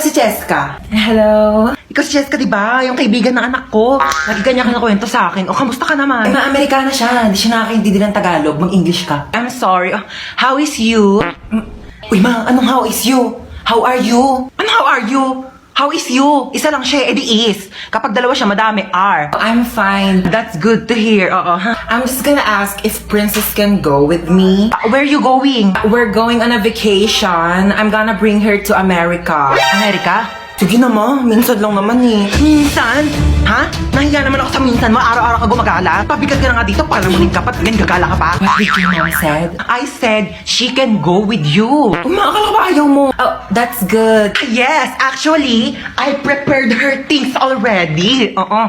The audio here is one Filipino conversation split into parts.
ba si Cheska? Hello? Ikaw si Cheska, di ba? Yung kaibigan ng anak ko. Lagi kanya ka nakwento sa akin. O, kamusta ka naman? Ay, Amerikana siya. Hindi siya nakakaintindi ng Tagalog. Mag-English ka. I'm sorry. How is you? Uy, ma, anong how is you? How are you? Ano, how are you? How is you? Isa lang siya, edi is. Kapag dalawa siya, madami, are. I'm fine. That's good to hear, oo. I'm just gonna ask if Princess can go with me. Where are you going? We're going on a vacation. I'm gonna bring her to America. Amerika? Sige na, ma. Minsan lang naman eh. Minsan? Ha? Nahiya naman ako sa minsan mo. Araw-araw ka gumagala. Pabigat ka na nga dito para muling ka pa. Ganyan gagala ka pa. What did your mom said? I said, she can go with you. Umakala ka ba ayaw mo? Oh, that's good. Yes, actually, I prepared her things already. Oo.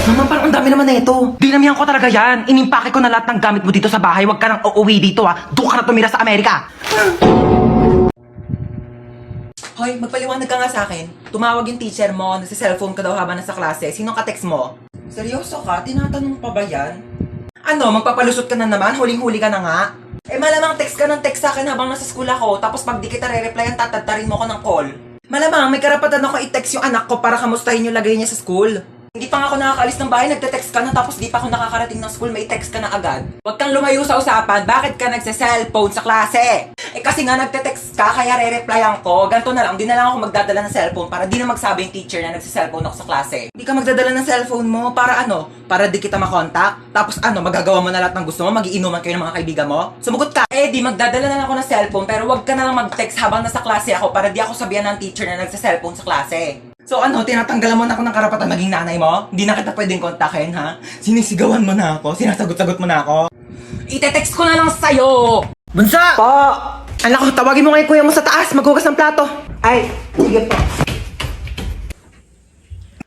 Naman, parang ang dami naman na ito. Dinamihan ko talaga yan. Inimpake ko na lahat ng gamit mo dito sa bahay. Huwag ka nang uuwi dito ha. Doon ka na tumira sa Amerika. Hoy, magpaliwanag ka nga sa akin. Tumawag yung teacher mo, nagsi-cellphone ka daw habang nasa klase. Sinong ka-text mo? Seryoso ka? Tinatanong pa ba yan? Ano, magpapalusot ka na naman? Huling-huli ka na nga? Eh malamang text ka ng text sa akin habang nasa school ako, tapos pag di kita re-replyan, tatadtarin mo ko ng call. Malamang may karapatan ako i-text yung anak ko para kamustahin yung lagay niya sa school. Hindi pa nga ako nakakaalis ng bahay, nagte-text ka na tapos di pa ako nakakarating ng school, may text ka na agad. Huwag kang lumayo sa usapan, bakit ka nagse-cellphone sa klase? Eh kasi nga nagte-text ka, kaya re-replyan ko. Ganto na lang, di na lang ako magdadala ng cellphone para di na magsabi yung teacher na nagse-cellphone ako sa klase. Hindi ka magdadala ng cellphone mo para ano? Para di kita makontak? Tapos ano, magagawa mo na lahat ng gusto mo? Magiinuman kayo ng mga kaibigan mo? Sumugot ka! Eh di magdadala na lang ako ng cellphone pero wag ka na lang mag-text habang nasa klase ako para di ako sabihan ng teacher na nagse-cellphone sa klase. So ano, tinatanggalan mo na ako ng karapatan maging nanay mo? Hindi na kita pwedeng kontakin, ha? Sinisigawan mo na ako, sinasagot-sagot mo na ako. Ite-text ko na lang sa'yo! Bunsa! Po! Anak ko, tawagin mo nga yung kuya mo sa taas. Maghugas ng plato. Ay, sige po.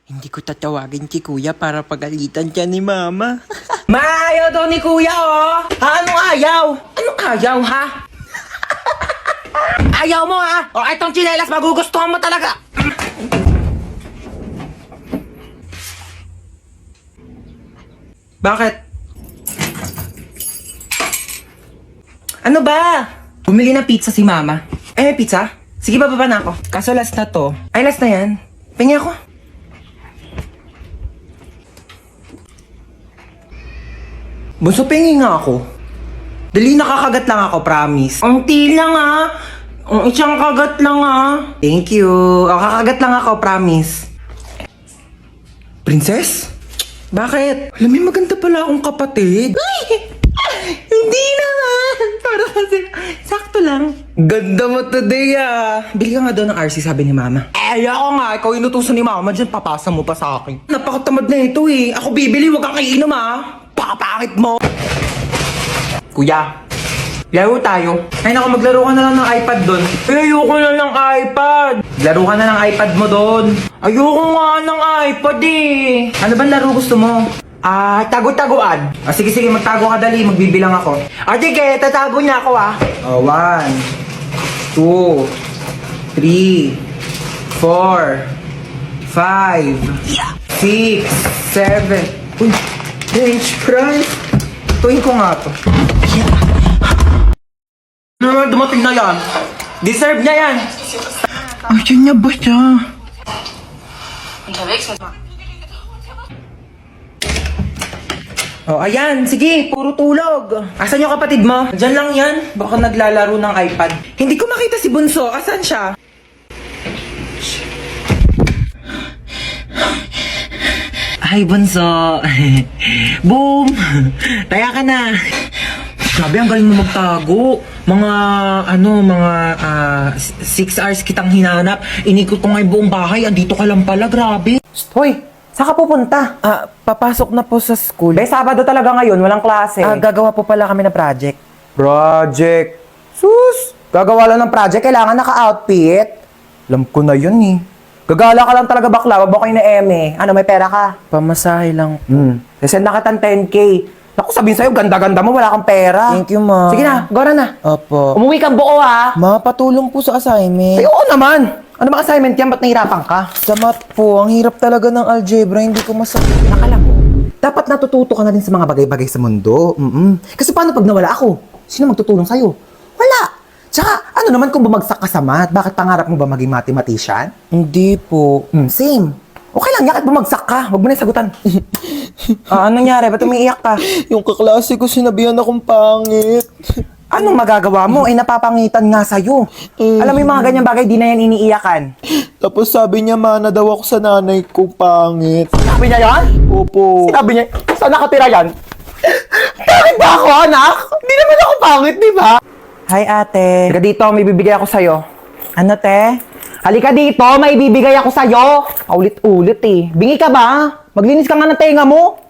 Hindi ko tatawagin si kuya para pagalitan siya ni mama. Maayaw daw ni kuya, oh! Ha, anong ayaw? Anong ayaw, ha? Ayaw mo, ha? O, itong tsinelas, magugustuhan mo talaga. Bakit? Ano ba? Bumili ng pizza si mama. Eh, may pizza? Sige, bababa na ako. Kaso last na to. Ay, last na yan. Pengi ako. Bunso, pengi nga ako. Dali, nakakagat lang ako, promise. Ang lang ah. Ang isang kagat lang ah. Thank you. O, kakagat lang ako, promise. Princess? Bakit? Alam mo, maganda pala akong kapatid. Ay! Hindi naman! Para kasi, sakto lang. Ganda mo today ah. Bili ka nga daw ng RC, sabi ni mama. Eh, ako nga. Ikaw inutusan ni mama dyan, papasa mo pa sa akin. Napakatamad na ito eh. Ako bibili, wag kang kainom ah. Pakapakit mo. Kuya, laro tayo. Ay naku, maglaro ka na lang ng iPad doon. Ayoko na ng iPad. Laro ka na ng iPad mo doon. Ayoko nga ng iPad eh. Ano bang laro gusto mo? Tago-taguan. Sige, magtago ka dali. Magbibilang ako. Sige, tatago niya ako ah. 1, 2, 3, 4, 5, 6, 7. Uy, French fries. Tuwin ko nga to. Ano naman dumating na yan? Deserve niya yan. Ayun niya ba siya? Oh, ayan. Sige, puro tulog. Asan yung kapatid mo? Diyan lang yan. Baka naglalaro ng iPad. Hindi ko makita si Bunso. Asan siya? Ay, Bunso. Boom! Taya ka na. Grabe, ang galing mo magtago. Mga 6 hours kitang hinanap. Inikot ko nga yung buong bahay. Andito ka lang pala. Grabe. Hoy, saan ka pupunta? Papasok na po sa school. Sabado talaga ngayon. Walang klase. Gagawa po pala kami ng project. Project. Sus! Gagawa lang ng project, kailangan naka-outfit. Alam ko na yun eh. Gagala ka lang talaga bakla, wag mo kayo na eme. Ano, may pera ka? Pamasahe lang. Sasend na kitang 10K. Naku, sabihin sa'yo, ganda-ganda mo, wala kang pera. Thank you, ma. Sige na, gora na. Opo. Umuwi kang buo ha. Ma, patulong po sa assignment. Ay, oo naman. Ano bang assignment yan? Ba't nahirapan ka? Sa math po, ang hirap talaga ng algebra, hindi ko masagot. Nakala mo, dapat natututo ka na din sa mga bagay-bagay sa mundo. Kasi paano pag nawala ako? Sino magtutulong sa'yo? Wala. Tsaka, ano naman kung bumagsak ka sa math? Bakit pangarap mo ba maging mathematician? Hindi po. Same. Okay lang, yakit bumagsak ka. Huwag mo na sagutan. Anong nangyari? Ba't umiiyak ka? Yung kaklase ko sinabihan akong pangit. Anong magagawa mo? Napapangitan nga sa'yo. Alam mo yung mga ganyang bagay, di na yan iniiyakan. Tapos sabi niya, mana daw ako sa nanay ko pangit. Sabi niya yan? Opo. Sinabi niya, saan nakatira yan? Bakit ba ako, anak? Hindi naman ako pangit, di ba? Hi, ate. Halika dito, may bibigay ako sa'yo. Ano, te? Halika dito, may bibigay ako sa'yo. Ulit-ulit eh. Bingi ka ba? Maglinis ka nga ng tenga mo.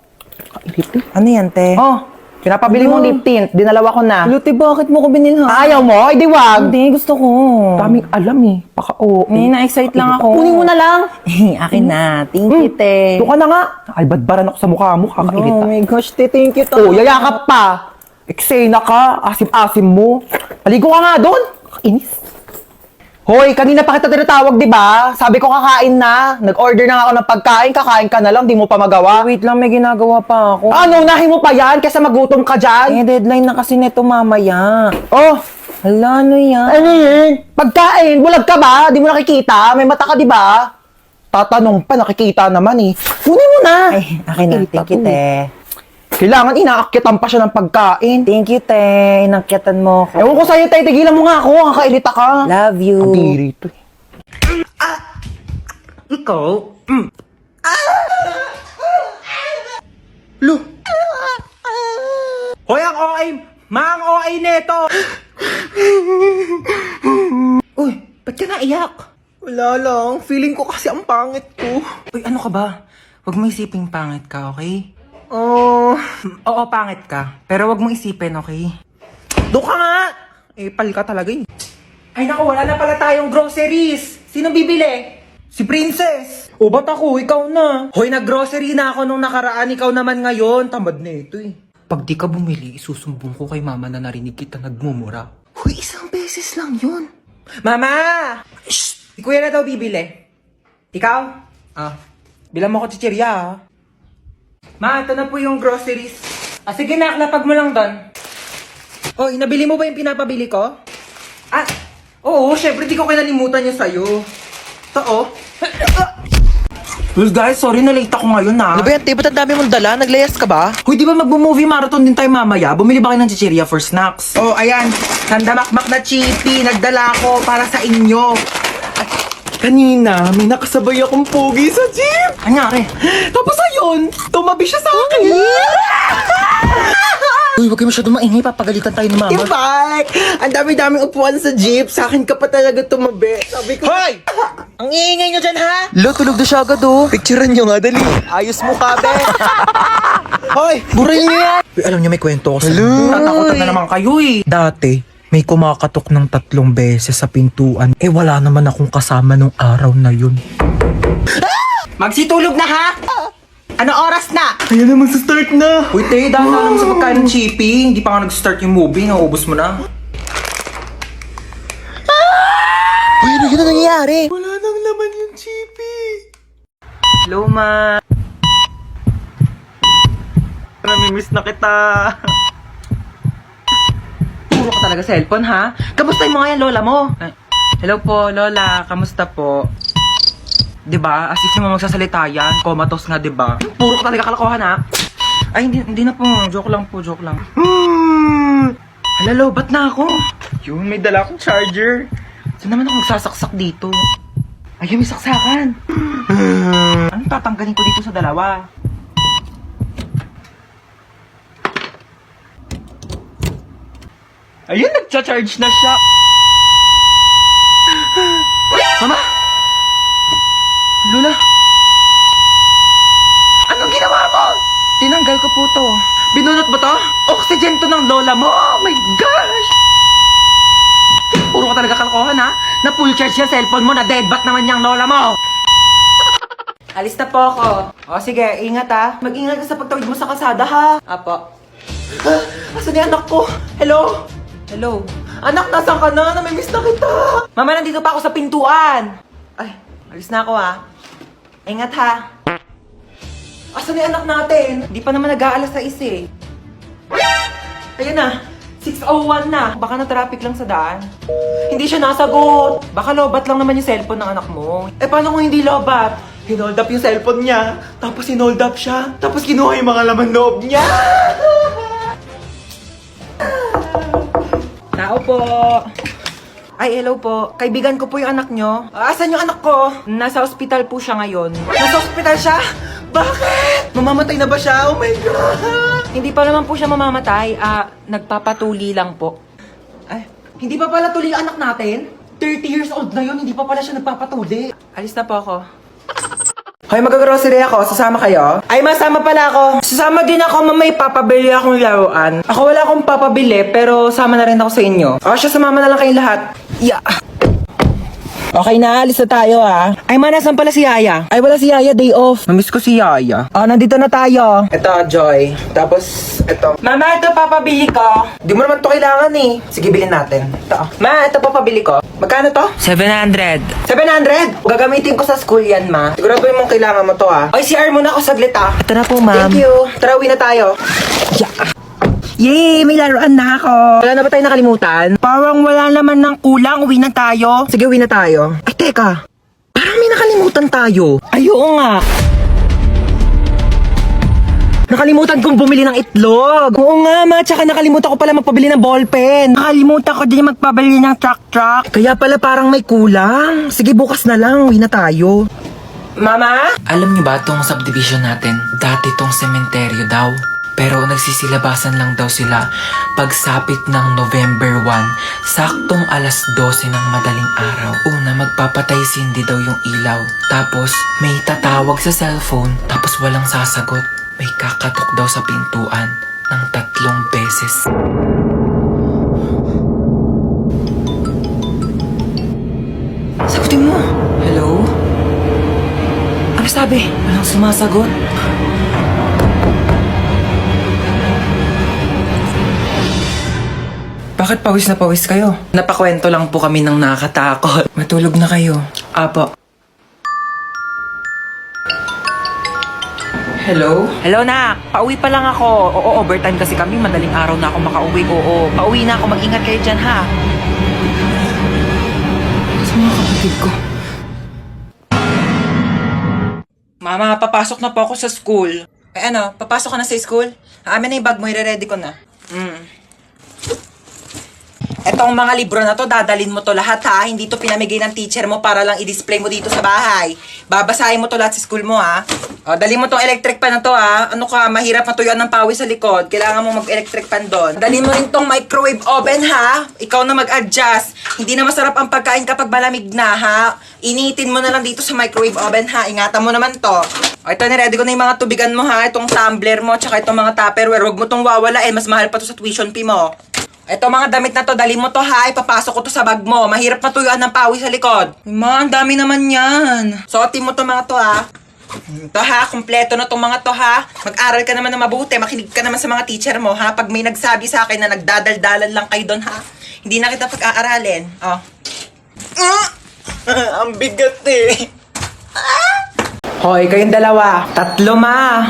Ano yan, te? Oh, pinapabili mong lip tint. Dinalawa ko na. Luti, bakit mo ko binilhan? Ayaw mo? Ay, di wag. Hindi, gusto ko. Daming alam eh. Paka-oo. Na-excite lang ako. Kunin mo na lang. Akin na. Thank you, te. Doon ka na nga. Ay, badbaran ako sa mukha mo. Kakailit Oh ka. my gosh, te. Thank you, to. Oh, yayakap pa. Eksena ka. Asim-asim mo. Paligo ka nga doon. Kakainis. Hoy, kanina pa kita tinatawag, di ba? Sabi ko kakain na. Nag-order na nga ako ng pagkain. Kakain ka na lang. Di mo pa magawa. Wait lang, may ginagawa pa ako. Ano, unahin mo pa yan? Kesa magutom ka dyan. Deadline na kasi neto mamaya. Oh, Hala, ano yan? ano yun? Pagkain, bulag ka ba? Di mo nakikita? May mata ka, di ba? Tatanong pa, nakikita naman eh. Kunin mo na. Ay, akin na. Kita Thank you, to. te. Kailangan inaakyatan pa siya ng pagkain. Thank you, te. Inakyatan mo ako. Ewan ko sa'yo, tay, tigilan mo nga ako. Kakailita ka. Love you. Kabiri to eh. Ikaw? Lu! Hoy, ang OA! Mang OA neto! Uy, ba't ka naiyak? Wala lang. Feeling ko kasi ang pangit ko. Uy, ano ka ba? Huwag mo isiping pangit ka, okay? Oh, Oo, pangit ka. Pero huwag mo isipin, okay? doon ka nga. Pal ka talaga eh. Ay naku, wala na pala tayong groceries. Sino bibili? Si Princess. O ba't ako? Ikaw na. Hoy, nag-grocery na ako nung nakaraan. Ikaw naman ngayon. Tamad na ito eh. Pag di ka bumili, isusumbong ko kay mama na narinig kita nagmumura. Uy, isang beses lang yun. Mama! Shh! Si kuya na daw bibili. Ikaw? Bilang mo ko chichirya, ah. Ma, ito na po yung groceries. Sige na, lapag mo lang doon. Oy, nabili mo ba yung pinapabili ko? Oo, syempre di ko kinalimutan yung sa'yo. Ito, oh. Well guys, sorry na late ako ngayon na. Ano ba yan, te? Ba't ang dami mong dala? Naglayas ka ba? Hoy, di ba magbo-movie marathon din tayo mamaya? Bumili ba kayo ng chichirya for snacks? Oh, ayan. Sandamakmak na chippy. Nagdala ko para sa inyo. Kanina, may nakasabay akong pogi sa jeep. Anyari? Tapos ayun, tumabi siya sa akin. Uy, huwag kayo masyadong maingay, papagalitan tayo ni mama. Bike! Ang dami-daming upuan sa jeep. Sa akin ka pa talaga tumabi. Sabi ko, Hoy! Ang iingay nyo dyan, ha? Lo, tulog na siya agad oh. Picturean nyo nga, dali. Ayos mo ka, be. Hoy! Buray niyo yan! Uy, alam niyo may kwento ko sa Tatakotan na naman kayo, eh. Dati, may kumakatok ng 3 beses sa pintuan. Wala naman akong kasama nung araw na yun. Magsitulog na, ha? Ano oras na? Ayan naman sa start na. Uy, te, dahil na lang sa pagkain ng chippy. Hindi pa nga nag-start yung movie. Naubos mo na. Uy, ano yun ang nangyayari? Wala nang laman yung chippy. Hello, ma. Namimiss na kita. Puro ka talaga cellphone, ha? Kamustahin mo nga yan, lola mo? Hello po, lola. Kamusta po? Diba? As if naman magsasalita yan. Comatose nga, diba? Puro ka talaga kalokohan, ha? Ay, hindi na po. Joke lang po, joke lang. Hala, lo, ba't na ako? Yun, may dala akong charger. Saan naman ako magsasaksak dito? Ayun, may saksakan. Anong tatanggalin ko dito sa dalawa? Ayun, nagcha-charge na siya. Mama! Lola! Anong ginawa mo? Tinanggal ko po to. Binunot mo to? Oxygen to ng lola mo. Oh my gosh! Puro ka talaga kalokohan, ha? Na full charge yung cellphone mo, na deadbat naman yung lola mo. Alis na po ako. O sige, ingat ha. Mag-ingat ka sa pagtawid mo sa kasada, ha? Apo. Asan yung anak ko? Hello? Hello? Anak, nasan ka na? Namimiss na kita. Mama, nandito pa ako sa pintuan. Ay, alis na ako, ha? Ingat, ha? Asan yung anak natin? Hindi pa naman nag-aalas sa eh. Ayun na. 6:01 na. Baka na-traffic lang sa daan. Hindi siya nasagot. Baka lobat lang naman yung cellphone ng anak mo. Eh, paano kung hindi lobat? Hinold up yung cellphone niya. Tapos hinold up siya. Tapos kinuha yung mga laman loob niya. Tao po. Ay, hello po. Kaibigan ko po yung anak nyo. Asan yung anak ko? Nasa ospital po siya ngayon. Nasa ospital siya? Bakit? Mamamatay na ba siya? Oh my God! Hindi pa naman po siya mamamatay. Nagpapatuli lang po. Ay, hindi pa pala tuli ang anak natin? 30 years old na yun, hindi pa pala siya nagpapatuli. Alis na po ako. Hoy, mag-grocery ako. Sasama kayo? Ay, masama pala ako. Sasama din ako, mamay papabili akong laruan. Ako wala akong papabili, pero sama na rin ako sa inyo. O, siya, sumama na lang kayong lahat. Yeah. Okay na, alis na tayo Ay, nasan pala si Yaya? Ay, wala si Yaya, day off. Mamiss ko si Yaya. Nandito na tayo. Ito, Joy. Tapos, ito. Mama, ito papabili ko. Di mo naman to kailangan eh. Sige, bilhin natin. Ito. Ma, ito papabili ko. Magkano to? 700. 700? Gagamitin ko sa school yan, ma. Sigurado mong kailangan mo to Oy, CR muna ako saglit Ito na po, ma'am. Thank you. Tara, uwi na tayo. Yeah. Yay! May laruan na ako! Wala na ba tayo nakalimutan? Parang wala naman ng kulang. Uwi na tayo. Sige, uwi na tayo. Ay, teka. Parang may nakalimutan tayo. Ay, oo nga. Nakalimutan kong bumili ng itlog. Oo nga, ma. Tsaka nakalimutan ko pala magpabili ng ballpen. Nakalimutan ko din magpabili ng truck. Kaya pala parang may kulang. Sige, bukas na lang. Uwi na tayo. Mama? Alam niyo ba tong subdivision natin? Dati tong sementeryo daw. Pero nagsisilabasan lang daw sila pagsapit ng November 1, saktong alas 12 ng madaling araw. Una, magpapatay sindi daw yung ilaw. Tapos, may tatawag sa cellphone, tapos walang sasagot. May kakatok daw sa pintuan ng 3 beses. Sagutin mo. Hello? Ano sabi? Walang sumasagot. Bakit pawis na pawis kayo? Napakwento lang po kami ng nakakatakot. Matulog na kayo. Apo. Hello? Hello, nak. Pauwi pa lang ako. Oo, overtime kasi kami. Madaling araw na ako makauwi. Oo, pauwi na ako. Mag-ingat kayo dyan, ha? Sa mga kapatid ko. Mama, papasok na po ako sa school. Eh ano, papasok ka na sa school? Amin na yung bag mo, i-ready ko na. Etong mga libro na to, dadalin mo to lahat ha. Hindi to pinamigay ng teacher mo para lang i-display mo dito sa bahay. Babasahin mo to lahat sa school mo ha. O, dali mo tong electric pan na to ha. Ano ka, mahirap matuyuan ng pawis sa likod. Kailangan mo mag-electric pan doon. Dali mo rin tong microwave oven ha. Ikaw na mag-adjust. Hindi na masarap ang pagkain kapag malamig na ha. Initin mo na lang dito sa microwave oven ha. Ingatan mo naman to. O, ito, niready ko na yung mga tubigan mo ha. Itong tumbler mo, tsaka itong mga tupperware. Huwag mo tong wawalain. Mas mahal pa to sa tuition fee mo. Ito mga damit na to, dali mo to ha, ipapasok ko to sa bag mo. Mahirap matuyuan ng pawis sa likod. Ma, ang dami naman yan. Suotin mo to mga to ha. Ito ha, kumpleto na tong mga to ha. Mag-aral ka naman na mabuti, makinig ka naman sa mga teacher mo ha. Pag may nagsabi sa akin na nagdadaldalan lang kayo doon ha, hindi na kita pag-aaralin. Oh. Ang bigat eh. Hoy, kayong dalawa. 3, ma.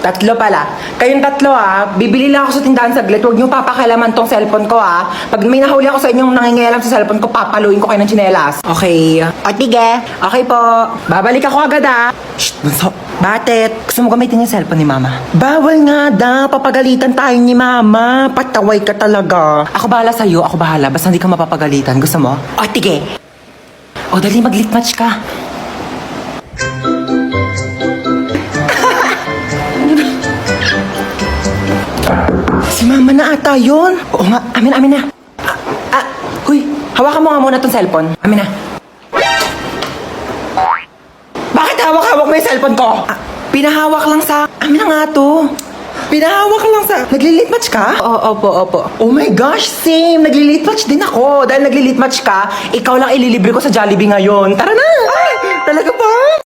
3 pala. Kayong 3 bibili lang ako sa tindahan saglit. Huwag niyo papakailaman tong cellphone ko Pag may nahuli ako sa inyong nangingialam sa cellphone ko, papaluin ko kayo ng tsinelas. Okay. O, tige. Okay po. Babalik ako agad Shh, bunso. Bakit? Gusto mo gamitin yung cellphone ni mama? Bawal nga papagalitan tayo ni mama. Pataway ka talaga. Ako bahala sa'yo. Ako bahala. Basta hindi ka mapapagalitan. Gusto mo? O, tige. O, dali mag-lit match ka. Si mama na ata yun. Oo nga, amin na. Huy, hawakan mo nga muna tong cellphone. Amin na. Bakit hawak-hawak mo yung cellphone ko? Pinahawak lang sa... Amin na nga to. Pinahawak lang sa... Nagli-lit match ka? Oo, opo. Oh my gosh, same. Nagli-lit match din ako. Dahil nagli-lit match ka, ikaw lang ililibre ko sa Jollibee ngayon. Tara na! Ay, talaga ba?